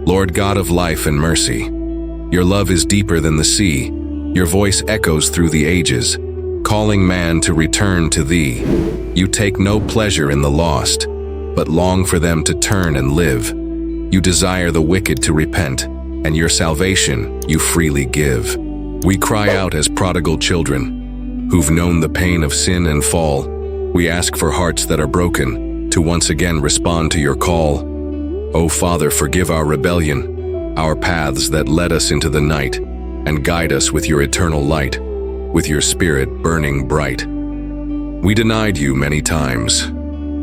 Lord God of life and mercy, your love is deeper than the sea. Your voice echoes through the ages, calling man to return to thee. You take no pleasure in the lost, but long for them to turn and live. You desire the wicked to repent, and your salvation you freely give. We cry out as prodigal children, who've known the pain of sin and fall. We ask for hearts that are broken, to once again respond to your call. O Father, forgive our rebellion, our paths that led us into the night, and guide us with your eternal light, with your spirit burning bright. We denied you many times,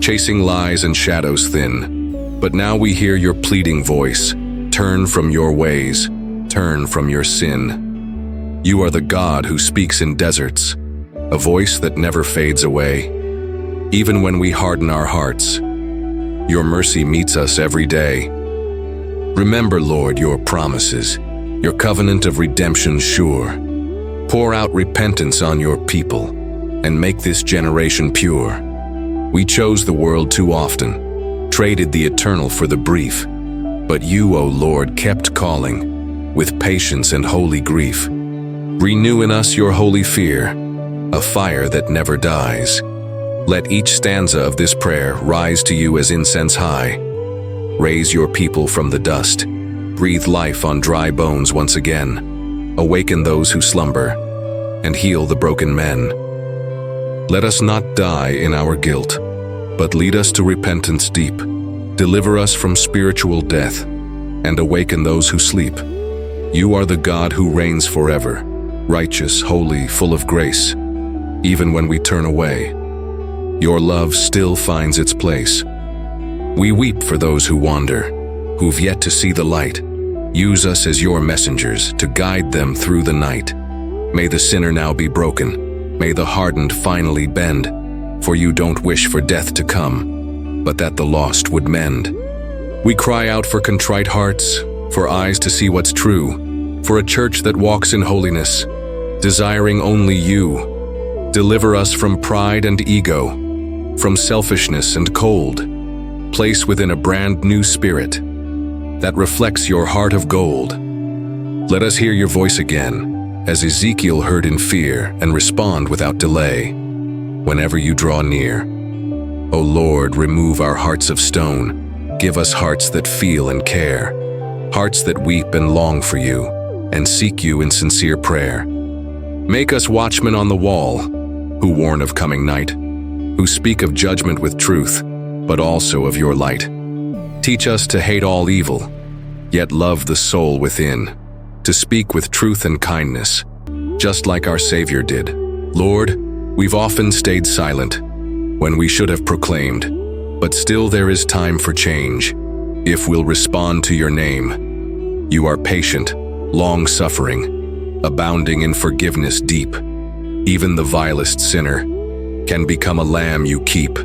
chasing lies and shadows thin, but now we hear your pleading voice. Turn from your ways, turn from your sin. You are the God who speaks in deserts, a voice that never fades away. Even when we harden our hearts, your mercy meets us every day. Remember, Lord, your promises, your covenant of redemption sure. Pour out repentance on your people and make this generation pure. We chose the world too often, traded the eternal for the brief, but you, O Lord, kept calling with patience and holy grief. Renew in us your holy fear, a fire that never dies. Let each stanza of this prayer rise to you as incense high. Raise your people from the dust. Breathe life on dry bones once again. Awaken those who slumber and heal the broken men. Let us not die in our guilt, but lead us to repentance deep. Deliver us from spiritual death and awaken those who sleep. You are the God who reigns forever, righteous, holy, full of grace. Even when we turn away, your love still finds its place. We weep for those who wander, who've yet to see the light. Use us as your messengers to guide them through the night. May the sinner now be broken. May the hardened finally bend. For you don't wish for death to come, but that the lost would mend. We cry out for contrite hearts, for eyes to see what's true, for a church that walks in holiness, desiring only you. Deliver us from pride and ego, from selfishness and cold. Place within a brand new spirit that reflects your heart of gold. Let us hear your voice again, as Ezekiel heard in fear, and respond without delay whenever you draw near. O Lord, remove our hearts of stone. Give us hearts that feel and care, hearts that weep and long for you, and seek you in sincere prayer. Make us watchmen on the wall, who warn of coming night, who speak of judgment with truth, but also of your light. Teach us to hate all evil, yet love the soul within, to speak with truth and kindness, just like our Savior did. Lord, we've often stayed silent when we should have proclaimed, but still there is time for change, if we'll respond to your name. You are patient, long-suffering, abounding in forgiveness deep. Even the vilest sinner can become a lamb you keep.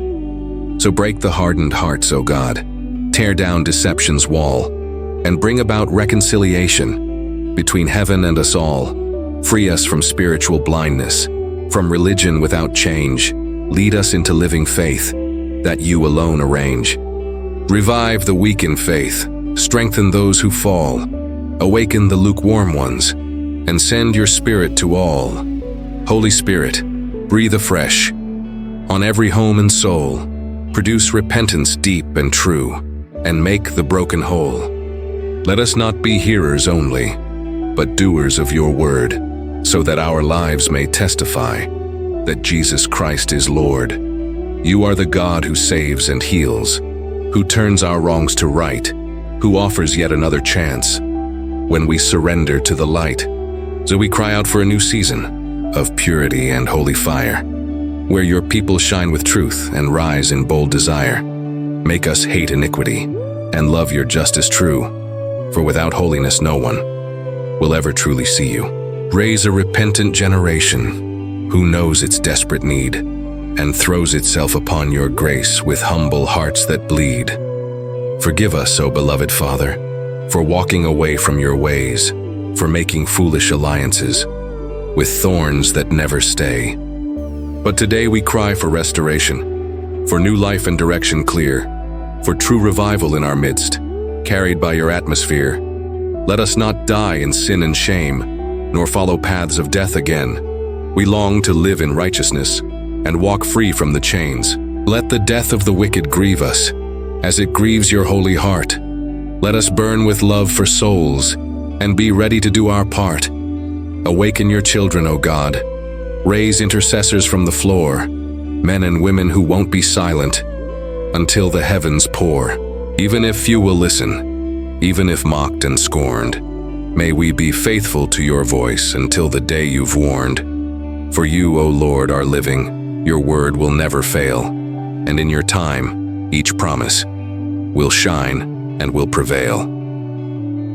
So break the hardened hearts, O God. Tear down deception's wall, and bring about reconciliation between heaven and us all. Free us from spiritual blindness, from religion without change. Lead us into living faith that you alone arrange. Revive the weak in faith, strengthen those who fall, awaken the lukewarm ones, and send your Spirit to all. Holy Spirit, breathe afresh on every home and soul. Produce repentance deep and true, and make the broken whole. Let us not be hearers only, but doers of your word, so that our lives may testify that Jesus Christ is Lord. You are the God who saves and heals, who turns our wrongs to right, who offers yet another chance when we surrender to the light. So we cry out for a new season of purity and holy fire, where your people shine with truth and rise in bold desire. Make us hate iniquity and love your justice true, for without holiness no one will ever truly see you. Raise a repentant generation who knows its desperate need and throws itself upon your grace with humble hearts that bleed. Forgive us, O beloved Father, for walking away from your ways, for making foolish alliances with thorns that never stay. But today we cry for restoration, for new life and direction clear, for true revival in our midst. carried by your atmosphere. Let us not die in sin and shame, nor follow paths of death again. We long to live in righteousness and walk free from the chains. Let the death of the wicked grieve us, as it grieves your holy heart. Let us burn with love for souls and be ready to do our part. Awaken your children, O God. Raise intercessors from the floor, men and women who won't be silent until the heavens pour. Even if few will listen, even if mocked and scorned, may we be faithful to your voice until the day you've warned. For you, O Lord, are living. Your word will never fail, and in your time, each promise will shine and will prevail.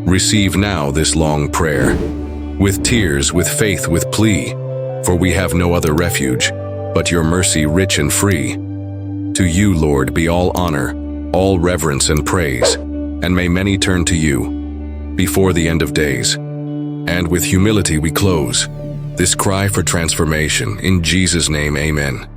Receive now this long prayer, with tears, with faith, with plea, for we have no other refuge, but your mercy rich and free. To you, Lord, be all honor, all reverence and praise, and may many turn to you before the end of days. And with humility we close this cry for transformation. In Jesus' name, amen.